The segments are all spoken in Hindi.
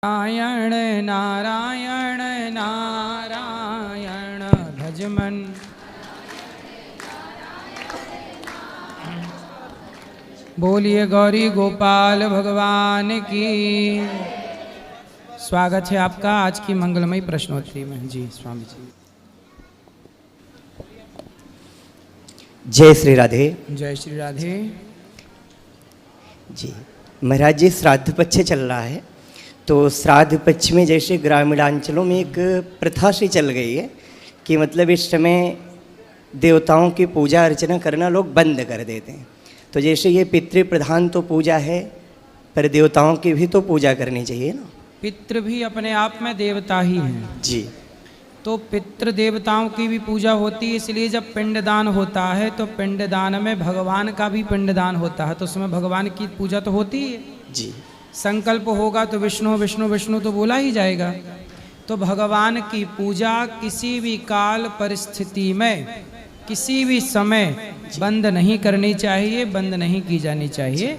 नारायण नारायण नारायण भजमन। बोलिए गौरी गोपाल भगवान की। स्वागत है आपका आज की मंगलमयी प्रश्नोत्तरी में। जी स्वामी जी। जय श्री राधे। जय श्री राधे। जी महाराज जी, श्राद्ध पक्ष चल रहा है, तो श्राद्ध पक्ष में जैसे ग्रामीणांचलों में एक प्रथा सी चल गई है कि मतलब इस समय देवताओं की पूजा अर्चना करना लोग बंद कर देते हैं। तो जैसे ये पितृ प्रधान तो पूजा है, पर देवताओं की भी तो पूजा करनी चाहिए ना। पितृ भी अपने आप में देवता ही हैं। जी। तो पितृ देवताओं की भी पूजा होती है, इसलिए जब पिंडदान होता है तो पिंडदान में भगवान का भी पिंडदान होता है, तो उसमें भगवान की पूजा तो होती है। जी। संकल्प होगा तो विष्णु विष्णु विष्णु तो बोला ही जाएगा। तो भगवान की पूजा किसी भी काल परिस्थिति में किसी भी समय बंद नहीं करनी चाहिए, बंद नहीं की जानी चाहिए।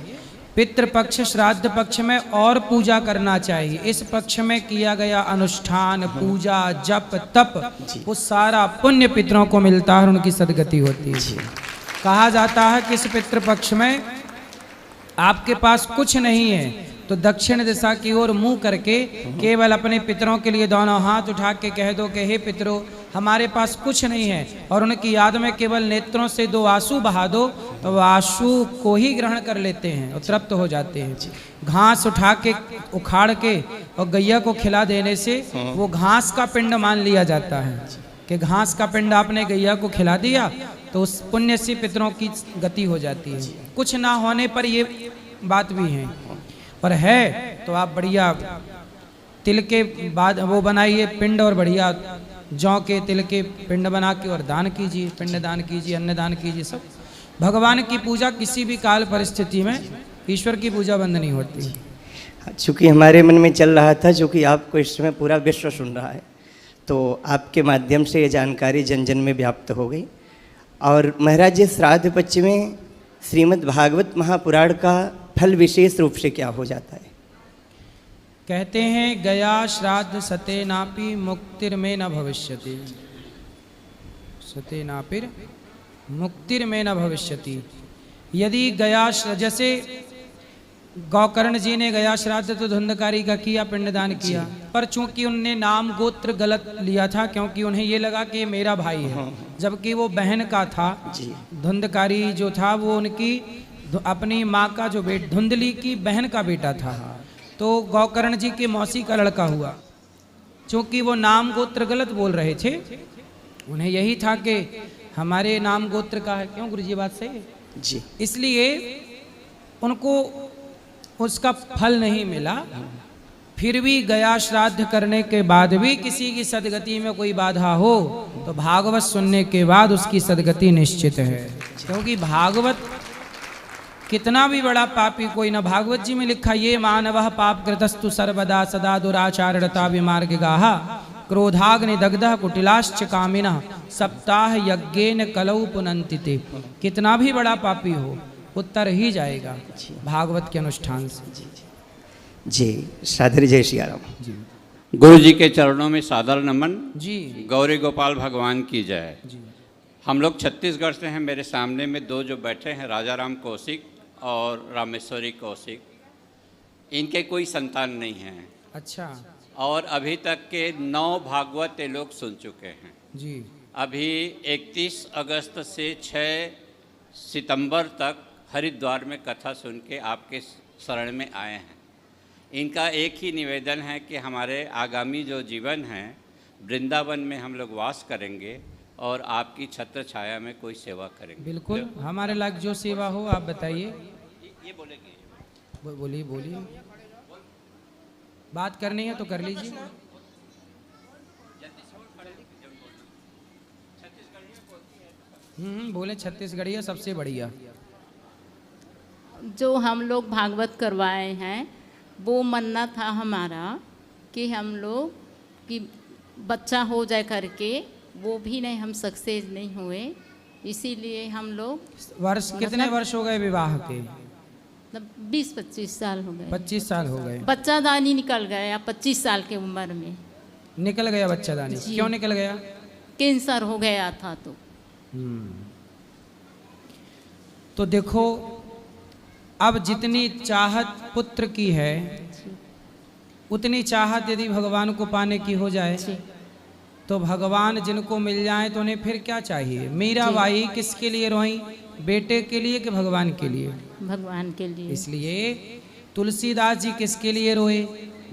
पितृपक्ष श्राद्ध पक्ष में और पूजा करना चाहिए। इस पक्ष में किया गया अनुष्ठान, पूजा, जप, तप, वो सारा पुण्य पितरों को मिलता है और उनकी सद्गति होती है। कहा जाता है कि इस पितृपक्ष में आपके पास कुछ नहीं है तो दक्षिण दिशा की ओर मुंह करके केवल अपने पितरों के लिए दोनों हाथ उठा के कह दो कि हे पितरों, हमारे पास कुछ नहीं है, और उनकी याद में केवल नेत्रों से 2 आंसू बहा दो, तो वह आंसू को ही ग्रहण कर लेते हैं और तृप्त हो जाते हैं। घास उठा के उखाड़ के और गैया को खिला देने से वो घास का पिंड मान लिया जाता है कि घास का पिंड आपने गैया को खिला दिया तो उस पुण्य से पितरों की गति हो जाती है। कुछ ना होने पर ये बात भी है, पर है तो आप बढ़िया तिल के बाद वो बनाइए पिंड, और बढ़िया जौ के तिल के पिंड बना के और दान कीजिए, पिंड दान कीजिए, अन्न दान कीजिए। सब भगवान की पूजा किसी भी काल परिस्थिति में ईश्वर की पूजा बंद नहीं होती। चूँकि हमारे मन में चल रहा था, चूँकि आपको इस समय पूरा विश्व सुन रहा है, तो आपके माध्यम से ये जानकारी जन जन में व्याप्त हो गई। और महाराज जी, श्राद्ध पक्ष में श्रीमद् भागवत महापुराण का फल विशेष रूप से क्या हो जाता है? कहते हैं गया श्राद्ध सते नापि मुक्तिर में न भविष्यति। सते नापिर मुक्तिर में न भविष्यति। यदि गया, जैसे गौकर्ण जी ने गया श्राद्ध तो धुंधकारी का किया, पिंडदान किया, पर चूंकि उनने नाम गोत्र गलत लिया था, क्योंकि उन्हें ये लगा कि मेरा भाई है, जबकि वो बहन का था। धुंधकारी जो था वो उनकी अपनी माँ का जो धुंधली की बहन का बेटा था, तो गौकर्ण जी के मौसी का लड़का हुआ। चूंकि वो नाम गोत्र गलत बोल रहे थे, उन्हें यही था कि हमारे नाम गोत्र का है। क्यों गुरुजी, बात सही है जी। इसलिए उनको उसका फल नहीं मिला। फिर भी गया श्राद्ध करने के बाद भी किसी की सदगति में कोई बाधा हो तो भागवत सुनने के बाद उसकी सदगति निश्चित है। क्योंकि भागवत कितना भी बड़ा पापी कोई ना, भागवत जी में लिखा ये मानवः पाप कृतस्तु सर्वदा सदा दुराचारणता विमार्ग गाहा क्रोधाग्नि दग्धः कुटिलाश्च कामिनः सप्ताह यज्ञेन कलौ पुनन्तिते। कितना भी बड़ा पापी हो उत्तर ही जाएगा भागवत के अनुष्ठान से। जी सादर जय श्री राम जी। गुरु जी के चरणों में सादर नमन जी। गौरी गोपाल भगवान की जय जी। हम लोग छत्तीसगढ़ से हैं। मेरे सामने में 2 जो बैठे हैं, राजा राम कौशिक और रामेश्वरी कौशिक, इनके कोई संतान नहीं हैं। अच्छा। और अभी तक के 9 भागवत ये लोग सुन चुके हैं जी। अभी 31 अगस्त से 6 सितंबर तक हरिद्वार में कथा सुन के आपके शरण में आए हैं। इनका एक ही निवेदन है कि हमारे आगामी जो जीवन है वृंदावन में हम लोग वास करेंगे और आपकी छत्र छाया में कोई सेवा करेंगे। बिल्कुल, हमारे लायक जो सेवा हो आप बताइए। ये बोलेंगे। बोलिए बोलिए, बात करनी है तो कर लीजिए। बोले छत्तीसगढ़िया सबसे बढ़िया। जो हम लोग भागवत करवाए हैं वो मन्ना था हमारा कि हम लोग कि बच्चा हो जाए करके, वो भी नहीं, हम सक्सेस नहीं हुए। इसीलिए हम लोग वर्ष कितने वर्ष हो गए विवाह के? मतलब 20-25 साल हो गए। 25 साल हो गए। बच्चादानी निकल गया 25 साल की उम्र में। निकल गया बच्चादानी? जी। क्यों निकल गया? कैंसर हो गया था तो। तो देखो, अब जितनी चाहत पुत्र की है उतनी चाहत यदि भगवान को पाने की हो जाए जी। तो भगवान जिनको मिल जाए तो उन्हें फिर क्या चाहिए? मीराबाई किसके लिए रोई? बेटे के लिए कि भगवान के लिए? भगवान के लिए। इसलिए तुलसीदास जी किसके लिए रोए?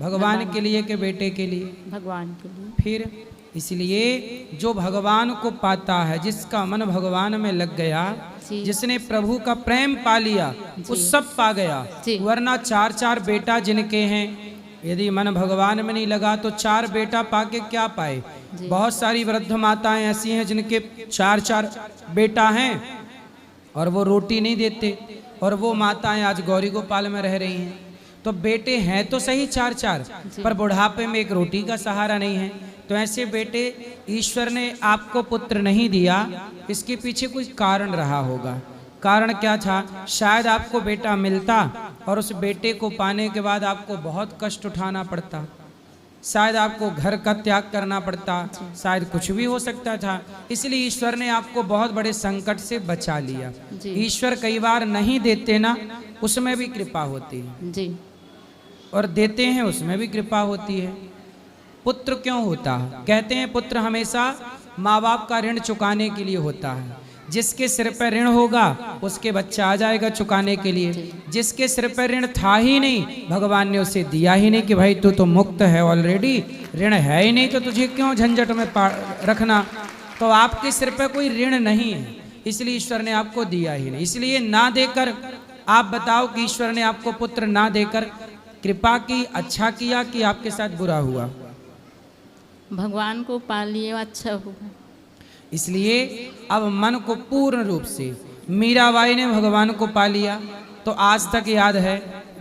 भगवान के लिए कि बेटे के लिए? भगवान के लिए। फिर इसलिए जो भगवान को वो है, जिसका मन भगवान में लग गया, जी। जिसने प्रभु का प्रेम पा लिया, वो सब पा गया। जी। वरना 4-4 बेटा जिनके हैं, यदि मन भगवान में नहीं लगा तो 4 बेटा पाके क्या पाए? बहुत सारी वृद्ध माताएं ऐसी हैं जिनके 4-4 बेटा हैं और वो रोटी नहीं देते, और वो माताएं आज गौरी गोपाल में रह रही हैं। तो बेटे हैं तो सही 4-4, पर बुढ़ापे में एक रोटी का सहारा नहीं है। तो ऐसे बेटे ईश्वर ने आपको पुत्र नहीं दिया, इसके पीछे कुछ कारण रहा होगा। कारण क्या था? शायद आपको बेटा मिलता और उस बेटे को पाने के बाद आपको बहुत कष्ट उठाना पड़ता, शायद आपको घर का त्याग करना पड़ता, शायद कुछ भी हो सकता था। इसलिए ईश्वर ने आपको बहुत बड़े संकट से बचा लिया। ईश्वर कई बार नहीं देते ना, उसमें भी कृपा होती है जी। और देते हैं उसमें भी कृपा होती है। पुत्र क्यों होता है? कहते हैं पुत्र हमेशा माँ बाप का ऋण चुकाने के लिए होता है। जिसके सिर पर ऋण होगा उसके बच्चा आ जाएगा चुकाने के लिए। जिसके सिर पर ऋण था ही नहीं, भगवान ने उसे दिया ही नहीं कि भाई तू तो मुक्त है ऑलरेडी, ऋण है ही नहीं तो तुझे क्यों झंझट में रखना। तो आपके सिर पर कोई ऋण नहीं है, इसलिए ईश्वर ने आपको दिया ही नहीं। इसलिए ना देकर आप बताओ कि ईश्वर ने आपको पुत्र ना देकर कृपा की, अच्छा किया कि आपके साथ बुरा हुआ? भगवान को पा लिए अच्छा हुआ। इसलिए अब मन को पूर्ण रूप से, मीराबाई ने भगवान को पा लिया तो आज तक याद है,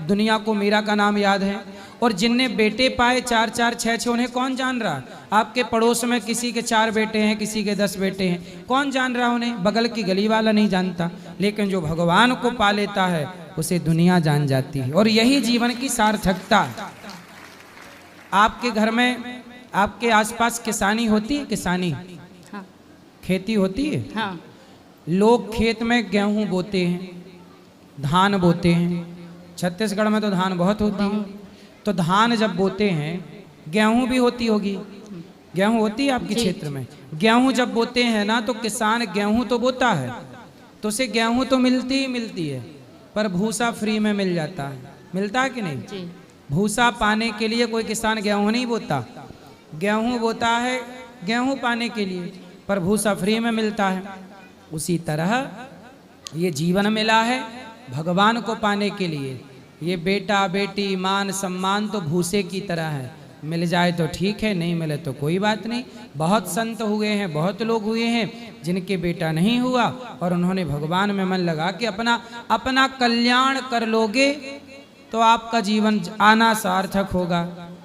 दुनिया को मीरा का नाम याद है। और जिनने बेटे पाए 4-4, 6-6, उन्हें कौन जान रहा? आपके पड़ोस में किसी के 4 बेटे हैं, किसी के 10 बेटे हैं, कौन जान रहा उन्हें? बगल की गली वाला नहीं जानता। लेकिन जो भगवान को पा लेता है उसे दुनिया जान जाती है। और यही जीवन की सार्थकता है। आपके घर में, आपके आसपास किसानी होती है? किसानी, हाँ। खेती होती है? हाँ। लोग खेत में गेहूं बोते हैं, धान बोते हैं। छत्तीसगढ़ में तो धान बहुत होती है। तो धान जब बोते हैं, गेहूं भी होती होगी, गेहूं होती है आपके क्षेत्र में? गेहूं जब बोते हैं ना, तो किसान गेहूं तो बोता है, तो उसे गेहूं तो मिलती ही मिलती है, पर भूसा फ्री में मिल जाता है। मिलता है कि नहीं? जी। भूसा पाने के लिए कोई किसान गेहूं नहीं बोता, गेहूं बोता है गेहूं पाने के लिए, पर भूसा फ्री में मिलता है। उसी तरह ये जीवन मिला है भगवान को पाने के लिए। ये बेटा बेटी मान सम्मान तो भूसे की तरह है, मिल जाए तो ठीक है, नहीं मिले तो कोई बात नहीं। बहुत संत हुए हैं, बहुत लोग हुए हैं जिनके बेटा नहीं हुआ और उन्होंने भगवान में मन लगा कि अपना कल्याण कर लोगे तो आपका जीवन आना सार्थक होगा।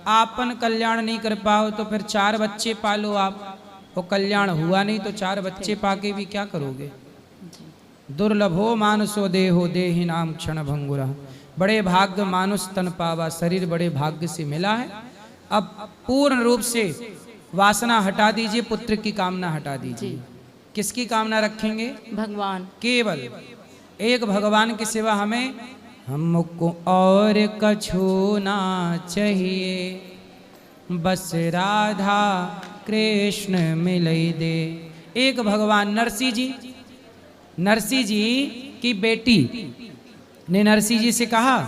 आपन कल्याण नहीं कर पाओ तो फिर 4 बच्चे पालो आप, वो कल्याण हुआ नहीं तो 4 बच्चे पाके भी क्या करोगे? दुर्लभो मानुषो देहो देहि नाम क्षण भंगुरा। बड़े भाग्य मानुष तन पावा, शरीर बड़े भाग्य से मिला है। अब पूर्ण रूप से वासना हटा दीजिए, पुत्र की कामना हटा दीजिए। किसकी कामना रखेंगे? भगवान। केवल एक भगवान की सिवा हमें हमको और कछु ना चाहिए, बस राधा कृष्ण मिलई दे। एक भगवान। नरसिंह जी की बेटी ने नरसिंह जी से कहा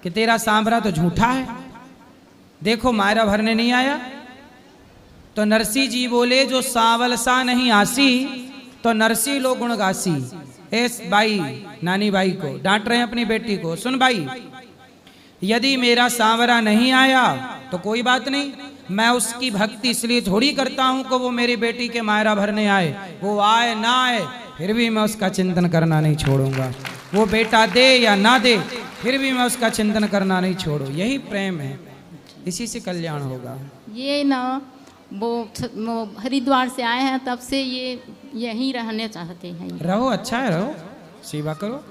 कि तेरा सांवरा तो झूठा है, देखो मायरा भरने नहीं आया। तो नरसिंह जी बोले जो सांवल सा नहीं आसी, तो नरसिंह लो गुण गासी। एस बाई, नानी बाई को डांट रहे हैं अपनी बेटी को, सुन बाई, यदि मेरा सांवरा नहीं आया तो कोई बात नहीं, मैं उसकी भक्ति इसलिए थोड़ी करता हूं कि वो मेरी बेटी के मायरा भरने आए। वो आए ना आए फिर भी मैं उसका चिंतन करना नहीं छोड़ूंगा। वो बेटा दे या ना दे फिर भी मैं उसका चिंतन करना नहीं छोड़ू। यही प्रेम है, इसी से कल्याण होगा। ये ना वो हरिद्वार से आए हैं तब से ये यहीं रहने चाहते हैं। रहो, अच्छा है, रहो, सेवा करो।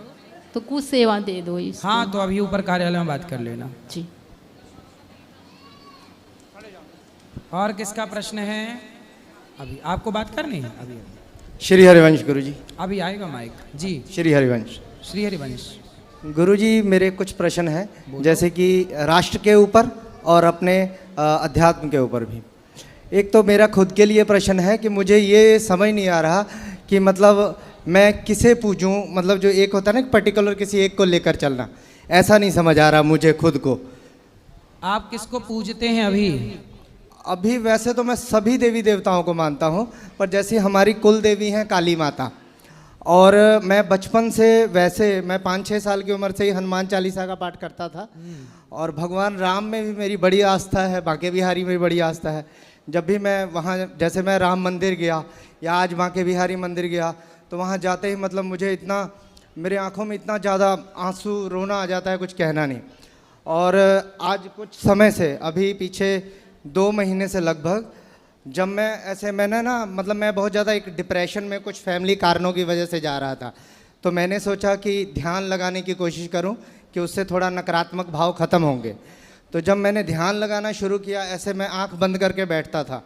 तो कुछ सेवा दे दो इसको। हाँ, तो अभी ऊपर कार्यालय में बात कर लेना। जी। और किसका प्रश्न है? अभी आपको बात करनी है? अभी श्री हरिवंश गुरु जी। अभी आएगा माइक जी। श्री हरिवंश। श्री हरिवंश। गुरु जी, मेरे कुछ प्रश्न हैं, जैसे कि राष्ट्र के ऊपर और अपने अध्यात्म के ऊपर भी। एक तो मेरा खुद के लिए प्रश्न है कि मुझे ये समझ नहीं आ रहा कि मतलब मैं किसे पूजूं, मतलब जो एक होता है ना पर्टिकुलर किसी एक को लेकर चलना, ऐसा नहीं समझ आ रहा मुझे खुद को। आप किसको पूजते हैं अभी? अभी वैसे तो मैं सभी देवी देवताओं को मानता हूँ, पर जैसे हमारी कुल देवी हैं काली माता, और मैं बचपन से वैसे मैं 5-6 साल की उम्र से ही हनुमान चालीसा का पाठ करता था, और भगवान राम में भी मेरी बड़ी आस्था है, बांके बिहारी में भी बड़ी आस्था है। जब भी मैं वहाँ, जैसे मैं राम मंदिर गया या आज बांके बिहारी मंदिर गया, तो वहाँ जाते ही मतलब मुझे इतना, मेरे आँखों में इतना ज़्यादा आंसू, रोना आ जाता है, कुछ कहना नहीं। और आज कुछ समय से, अभी पीछे 2 महीने से लगभग, जब मैंने ना मतलब मैं बहुत ज़्यादा एक डिप्रेशन में कुछ फैमिली कारणों की वजह से जा रहा था, तो मैंने सोचा कि ध्यान लगाने की कोशिश करूं कि उससे थोड़ा नकारात्मक भाव ख़त्म होंगे। तो जब मैंने ध्यान लगाना शुरू किया, ऐसे मैं आंख बंद करके बैठता था,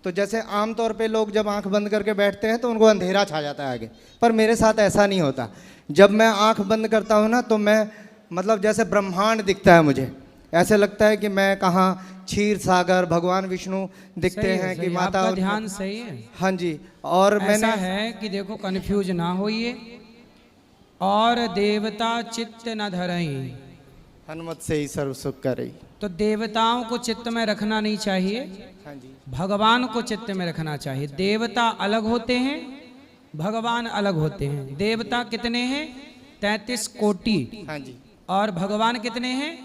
तो जैसे आम तौर पे लोग जब आंख बंद करके बैठते हैं तो उनको अंधेरा छा जाता है आगे, पर मेरे साथ ऐसा नहीं होता। जब मैं आंख बंद करता हूँ ना, तो मैं मतलब जैसे ब्रह्मांड दिखता है मुझे, ऐसे लगता है कि मैं कहाँ क्षीर सागर, भगवान विष्णु दिखते हैं कि माता। आपका ध्यान सही है। हाँ जी। और ऐसा है कि देखो, कंफ्यूज ना होइए। और देवता चित्त न धरई, हनुमत से ही सर्व सुख करई। तो देवताओं को चित्त में रखना नहीं चाहिए, हाँ जी। भगवान को चित्त में रखना चाहिए। देवता अलग होते हैं, भगवान अलग होते हैं। देवता कितने हैं? 33 कोटि। हाँ जी। और भगवान कितने हैं?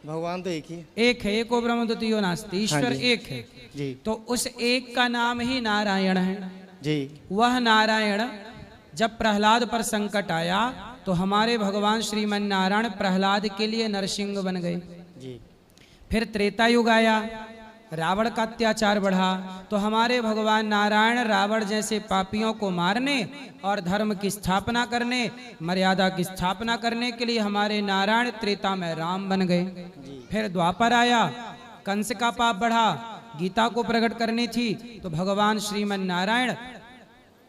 भगवान तो एक ही है। एक है, एको ब्रह्म द्वितीयो नास्ति, ईश्वर हाँ जी। एक है जी। तो उस एक का नाम ही नारायण है जी। वह नारायण, जब प्रहलाद पर संकट आया तो हमारे भगवान श्रीमन नारायण प्रहलाद के लिए नरसिंह बन गए। जी। फिर त्रेता युग आया, रावण का अत्याचार बढ़ा, तो हमारे भगवान नारायण रावण जैसे पापियों को मारने और धर्म की स्थापना करने, मर्यादा की स्थापना करने के लिए हमारे नारायण त्रेता में राम बन गए। फिर द्वापर आया, कंस का पाप बढ़ा, गीता को प्रकट करनी थी, तो भगवान श्रीमन नारायण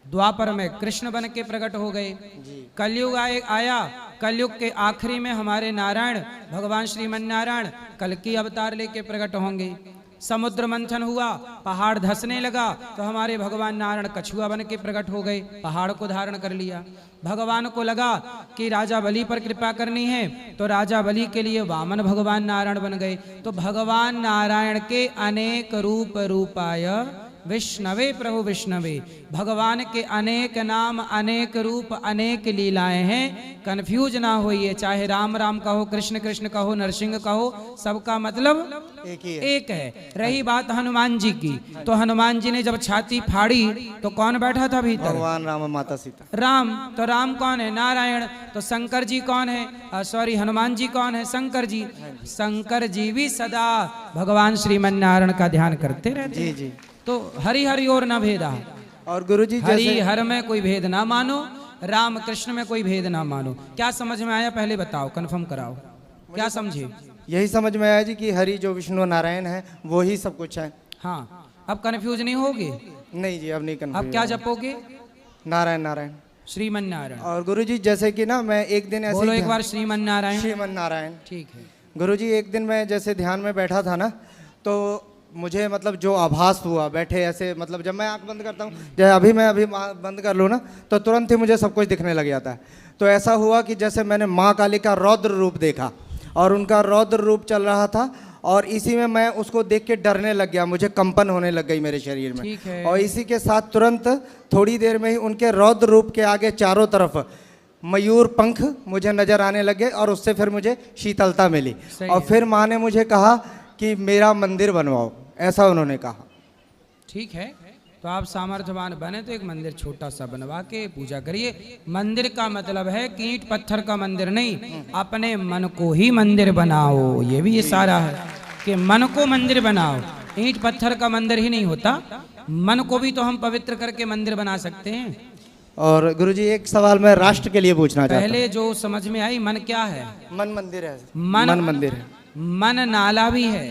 द्वापर में कृष्ण बन के प्रकट हो गए। कलयुग आया, कलयुग के आखिरी में हमारे नारायण भगवान श्रीमन नारायण कल की अवतार लेके प्रकट होंगे। समुद्र मंथन हुआ, पहाड़ धंसने लगा, तो हमारे भगवान नारायण कछुआ बन के प्रकट हो गए, पहाड़ को धारण कर लिया। भगवान को लगा कि राजा बलि पर कृपा करनी है, तो राजा बलि के लिए वामन भगवान नारायण बन गए। तो भगवान नारायण के अनेक रूप रूपाय विष्णवे प्रभु विष्णवे, भगवान के अनेक नाम, अनेक रूप, अनेक लीलाएं हैं। कंफ्यूज ना होइए, चाहे राम राम कहो, कृष्ण कृष्ण कहो, नरसिंह कहो, सबका मतलब एक ही है। एक है। रही बात हनुमान जी की, तो हनुमान जी ने जब छाती फाड़ी तो कौन बैठा था भीतर? भगवान राम, माता सीता। राम। तो राम कौन है? नारायण। तो शंकर जी कौन है? सॉरी, हनुमान जी कौन है? शंकर जी। शंकर जी भी सदा भगवान श्रीमन नारायण का ध्यान करते रहते। जी जी। तो हरि हरि और न भेदा, और गुरुजी हरि जैसे हर में कोई भेद ना मानो, राम कृष्ण में कोई भेद ना मानो। क्या समझ में आया? पहले बताओ, कंफर्म कराओ, क्या समझे? यही समझ में आया जी कि हरि जो विष्णु नारायण है वो ही सब कुछ है। हाँ, अब कंफ्यूज नहीं होगे? नहीं जी, अब नहीं अब confuse क्या होगा। जपोगे? नारायण नारायण। श्रीमन नारायण। और गुरुजी जैसे कि ना मैं एक दिन ऐसे बोलो ही एक बार श्रीमन नारायण। श्रीमन नारायण। ठीक है। गुरुजी एक दिन मैं जैसे ध्यान में बैठा था ना, तो मुझे मतलब जो आभास हुआ बैठे ऐसे, मतलब जब मैं आंख बंद करता हूँ, जैसे मैं अभी बंद कर लूँ ना, तो तुरंत ही मुझे सब कुछ दिखने लग जाता है। तो ऐसा हुआ कि जैसे मैंने माँ काली का रौद्र रूप देखा, और उनका रौद्र रूप चल रहा था, और इसी में मैं उसको देख के डरने लग गया, मुझे कंपन होने लग गई मेरे शरीर में। ठीक है। और इसी के साथ तुरंत थोड़ी देर में ही उनके रौद्र रूप के आगे चारों तरफ मयूर पंख मुझे नजर आने लगे, और उससे फिर मुझे शीतलता मिली। सही और है। फिर माँ ने मुझे कहा कि मेरा मंदिर बनवाओ, ऐसा उन्होंने कहा। ठीक है, तो आप सामर्थ्यवान बने तो एक मंदिर छोटा सा बनवा के पूजा करिए। मंदिर का मतलब है कि ईंट पत्थर का मंदिर नहीं, अपने मन को ही मंदिर बनाओ। ये भी इशारा है कि मन को मंदिर बनाओ। ईंट पत्थर का मंदिर ही नहीं होता, मन को भी तो हम पवित्र करके मंदिर बना सकते हैं। और गुरुजी एक सवाल मैं राष्ट्र के लिए पूछना चाहता पहले जो समझ में आई, मन क्या है? हूँ। मन मंदिर है। मन मंदिर है। मन नाला भी है।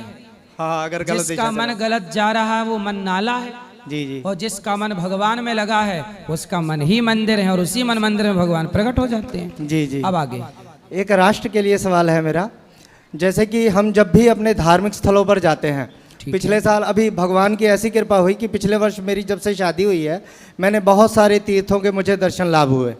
हाँ, अगर गलत जिसका दिशा मन गलत जा रहा है वो मन नाला है, जी जी और जिसका मन भगवान में लगा है उसका मन ही मंदिर है, और उसी मन मंदिर में भगवान प्रकट हो जाते हैं। जी जी। अब आगे एक राष्ट्र के लिए सवाल है मेरा। जैसे कि हम जब भी अपने धार्मिक स्थलों पर जाते हैं, ठीक पिछले साल अभी भगवान की ऐसी कृपा हुई कि पिछले वर्ष मेरी जब से शादी हुई है, मैंने बहुत सारे तीर्थों के मुझे दर्शन लाभ हुए।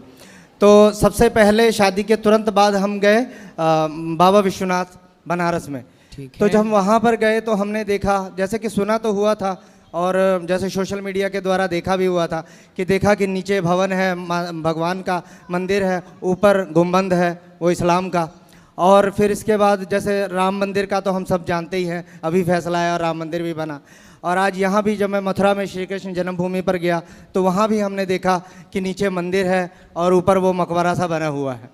तो सबसे पहले शादी के तुरंत बाद हम गए बाबा विश्वनाथ बनारस में। ठीक तो है। जब हम वहाँ पर गए तो हमने देखा, जैसे कि सुना तो हुआ था और जैसे सोशल मीडिया के द्वारा देखा भी हुआ था कि देखा कि नीचे भवन है, भगवान का मंदिर है, ऊपर गुंबद है वो इस्लाम का। और फिर इसके बाद जैसे राम मंदिर का तो हम सब जानते ही हैं, अभी फैसला आया और राम मंदिर भी बना। और आज यहाँ भी जब मैं मथुरा में श्री कृष्ण जन्मभूमि पर गया तो वहाँ भी हमने देखा कि नीचे मंदिर है और ऊपर वो मकबरा सा बना हुआ है।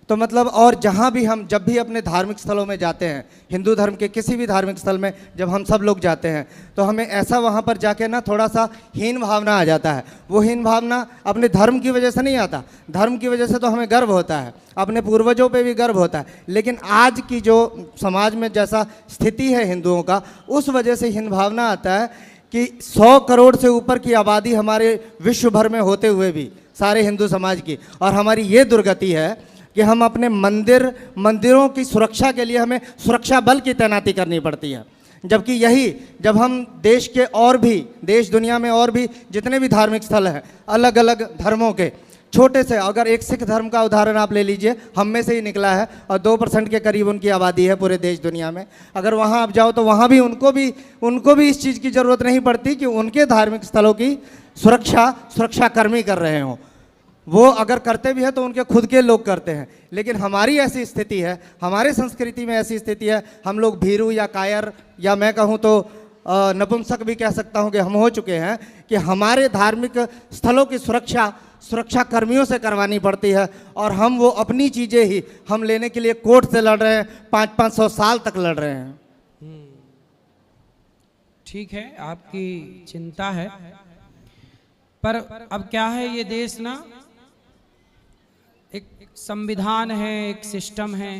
तो मतलब और जहाँ भी हम जब भी अपने धार्मिक स्थलों में जाते हैं, हिंदू धर्म के किसी भी धार्मिक स्थल में जब हम सब लोग जाते हैं तो हमें ऐसा वहाँ पर जाके ना थोड़ा सा हीन भावना आ जाता है। वो हीन भावना अपने धर्म की वजह से नहीं आता, धर्म की वजह से तो हमें गर्व होता है, अपने पूर्वजों पे भी गर्व होता है, लेकिन आज की जो समाज में जैसा स्थिति है हिंदुओं का, उस वजह से हीन भावना आता है कि 100 करोड़ से ऊपर की आबादी हमारे विश्व भर में होते हुए भी सारे हिंदू समाज की, और हमारी ये दुर्गति है कि हम अपने मंदिरों की सुरक्षा के लिए हमें सुरक्षा बल की तैनाती करनी पड़ती है। जबकि यही जब हम देश के और भी देश दुनिया में और भी जितने भी धार्मिक स्थल हैं अलग अलग धर्मों के, छोटे से अगर एक सिख धर्म का उदाहरण आप ले लीजिए, हम में से ही निकला है और 2% के करीब उनकी आबादी है पूरे देश दुनिया में। अगर वहाँ आप जाओ तो वहाँ भी उनको भी इस चीज़ की ज़रूरत नहीं पड़ती कि उनके धार्मिक स्थलों की सुरक्षा कर्मी कर रहे हों। वो अगर करते भी हैं तो उनके खुद के लोग करते हैं। लेकिन हमारी ऐसी स्थिति है, हमारे संस्कृति में ऐसी स्थिति है, हम लोग भीरू या कायर या मैं कहूँ तो नपुंसक भी कह सकता हूँ कि हम हो चुके हैं कि हमारे धार्मिक स्थलों की सुरक्षा कर्मियों से करवानी पड़ती है, और हम वो अपनी चीज़ें ही हम लेने के लिए कोर्ट से लड़ रहे हैं, 500-500 साल तक लड़ रहे हैं। ठीक है, आपकी चिंता है, पर अब क्या है, ये देश ना एक संविधान है, एक सिस्टम है,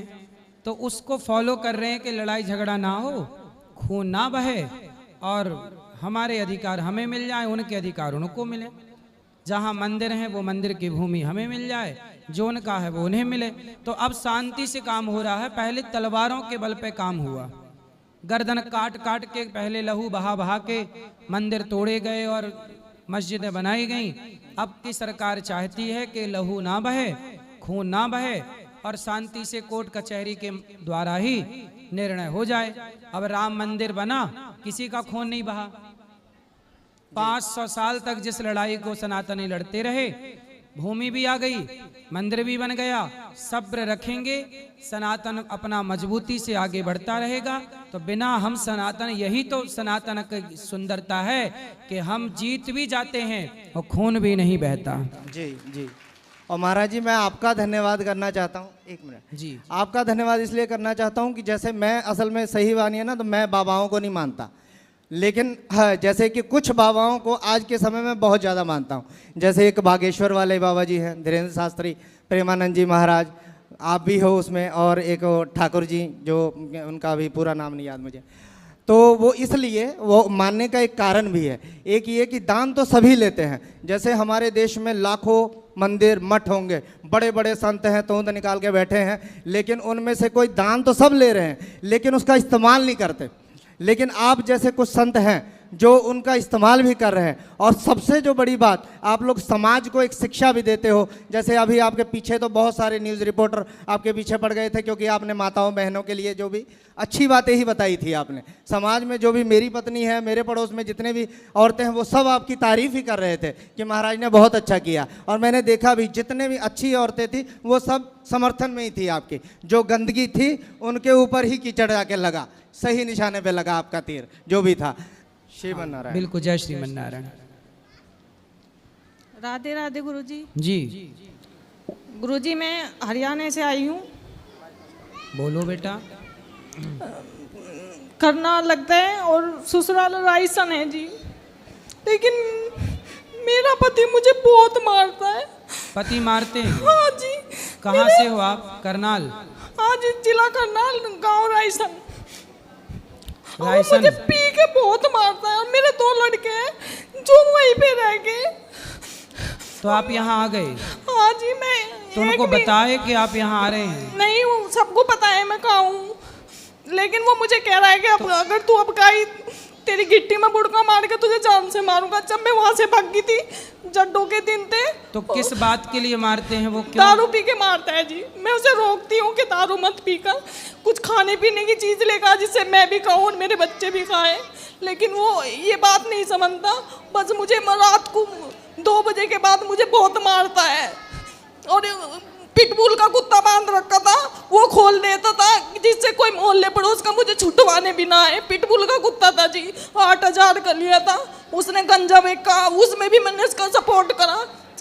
तो उसको फॉलो कर रहे हैं कि लड़ाई झगड़ा ना हो, खून ना बहे, और हमारे अधिकार हमें मिल जाए, उनके अधिकार उनको मिले। जहाँ मंदिर हैं वो मंदिर की भूमि हमें मिल जाए, जो उनका है वो उन्हें मिले। तो अब शांति से काम हो रहा है। पहले तलवारों के बल पे काम हुआ, गर्दन काट काट के पहले लहू बहा बहा के मंदिर तोड़े गए और मस्जिदें बनाई गईं। अब की सरकार चाहती है कि लहू ना बहे, खून ना बहे, और शांति से कोर्ट कचहरी के द्वारा ही निर्णय हो जाए। अब राम मंदिर बना, किसी का खून नहीं बहा। 500 साल तक जिस लड़ाई को सनातनी लड़ते रहे, भूमि भी आ गई, मंदिर भी बन गया। सब्र रखेंगे, सनातन अपना मजबूती से आगे बढ़ता रहेगा। तो बिना हम सनातन, यही तो सनातन की सुंदरता है कि हम जीत भी जाते हैं और खून भी नहीं बहता। जी जी। और महाराज जी, मैं आपका धन्यवाद करना चाहता हूँ। एक मिनट जी। आपका धन्यवाद इसलिए करना चाहता हूँ कि जैसे मैं असल में सही मानिए ना तो मैं बाबाओं को नहीं मानता, लेकिन हाँ, जैसे कि कुछ बाबाओं को आज के समय में बहुत ज़्यादा मानता हूँ। जैसे एक बागेश्वर वाले बाबा जी हैं, धीरेन्द्र शास्त्री, प्रेमानंद जी महाराज, आप भी हो उसमें, और एक ठाकुर जी, जो उनका अभी पूरा नाम नहीं याद मुझे। तो वो इसलिए वो मानने का एक कारण भी है। एक ये कि दान तो सभी लेते हैं। जैसे हमारे देश में लाखों मंदिर मठ होंगे, बड़े बड़े संत हैं, तोंद निकाल के बैठे हैं, लेकिन उनमें से कोई दान तो सब ले रहे हैं, लेकिन उसका इस्तेमाल नहीं करते। लेकिन आप जैसे कुछ संत हैं जो उनका इस्तेमाल भी कर रहे हैं, और सबसे जो बड़ी बात, आप लोग समाज को एक शिक्षा भी देते हो। जैसे अभी आपके पीछे तो बहुत सारे न्यूज़ रिपोर्टर आपके पीछे पड़ गए थे, क्योंकि आपने माताओं बहनों के लिए जो भी अच्छी बातें ही बताई थी आपने। समाज में जो भी मेरी पत्नी है, मेरे पड़ोस में जितने भी औरतें हैं, वो सब आपकी तारीफ़ ही कर रहे थे कि महाराज ने बहुत अच्छा किया। और मैंने देखा भी, जितने भी अच्छी औरतें थी वो सब समर्थन में ही थी आपकी। जो गंदगी थी उनके ऊपर ही कीचड़ जाके लगा, सही निशाने पे लगा आपका तीर जो भी था। श्रीमन नारायण। बिल्कुल, जय श्रीमन नारायण। राधे राधे गुरुजी। जी गुरुजी, मैं हरियाणा से आई हूँ। बोलो बेटा। करना लगता है और ससुराल राइसन है जी, लेकिन मेरा पति मुझे बहुत मारता है। पति मारते हैं? हाँ जी। कहाँ से हो आप? करनाल? हाँ जी, जिला करनाल, गांव रायसन। और रायसन? मुझे पी के बहुत मारता है और मेरे 2 लड़के हैं जो वहीं पे रह गए। तो आप यहाँ आ गए? हाँ जी। मैं तो उनको एक भी- बताए कि आप यहाँ आ रहे हैं? नहीं, वो सबको पता है मैं कहाँ हूँ, लेकिन वो मुझे कह रहा है कि अब अगर तू अब गई तेरी गिट्टी में बुड़का मार के तुझे जान से मारूंगा। जब मैं वहां से भागी थी, जड्डों के दिन थे। तो किस बात के लिए मारते हैं वो? क्यों? दारू पी के मारता है जी। मैं उसे रोकती हूँ कि दारू मत पी कर, कुछ खाने पीने की चीज लेकर जिससे मैं भी खाऊं और मेरे बच्चे भी खाएं, लेकिन वो ये बात नहीं समझता। बस मुझे रात को 2 बजे के बाद मुझे बहुत मारता है और पिटबुल का कुत्ता बांध रखा था, वो खोल देता था जिससे कोई मोहल्ले पड़ोस का मुझे छुटवाने भी ना आए। पिटबुल का कुत्ता था जी, 8,000 का लिया था उसने, गंजा बेचा, उसमें भी मैंने उसका सपोर्ट करा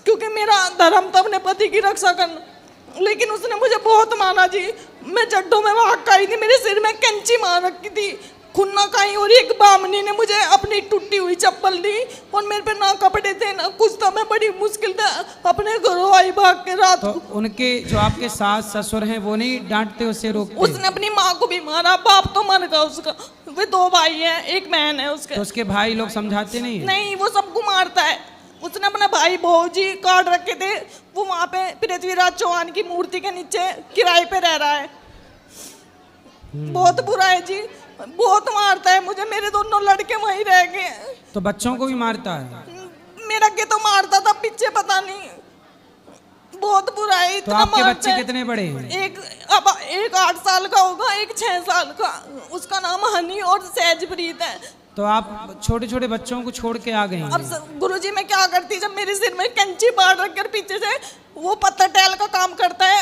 क्योंकि मेरा धर्म था अपने पति की रक्षा करना, लेकिन उसने मुझे बहुत मारा जी। मैं जड्डों में भाग आई थी, मेरे सिर में कैंची मार रखी थी, खुन्ना खाई, और एक बामनी ने मुझे अपनी टूटी हुई चप्पल दी और मेरे पे ना कपड़े थे ना कुछ था। मैं बड़ी मुश्किल से अपने घरों आई भाग के रात तो को। उनके जो आपके सास ससुर हैं वो नहीं डांटते, उससे रोकते? उसने अपनी माँ को भी मारा, बाप तो मर गया उसका, वे 2 भाई हैं, एक बहन है उसके। तो उसके भाई लोग समझाते नहीं है? नहीं, वो सबको मारता है। उसने अपना भाई भौजी काट रखे थे, वो वहाँ पे पृथ्वीराज चौहान की मूर्ति के नीचे किराए पे रह रहा है। बहुत बुरा है जी, बहुत मारता है मुझे। मेरे दोनों लड़के वहीं रह गए। तो बच्चों को भी मारता है? मेरा के तो मारता था, पीछे पता नहीं, बहुत बुरा है। तो इतना आपके मारता बच्चे है। कितने बड़े हैं? एक 8 साल का होगा, एक 6 साल का। उसका नाम हनी और सहजप्रीत है। तो आप छोटे छोटे बच्चों को छोड़ के आ गए हैं? अब गुरुजी मैं क्या करती, जब मेरे सिर में कैंची बाढ़ रख कर पीछे से, वो पत्थर टैल का काम करता है,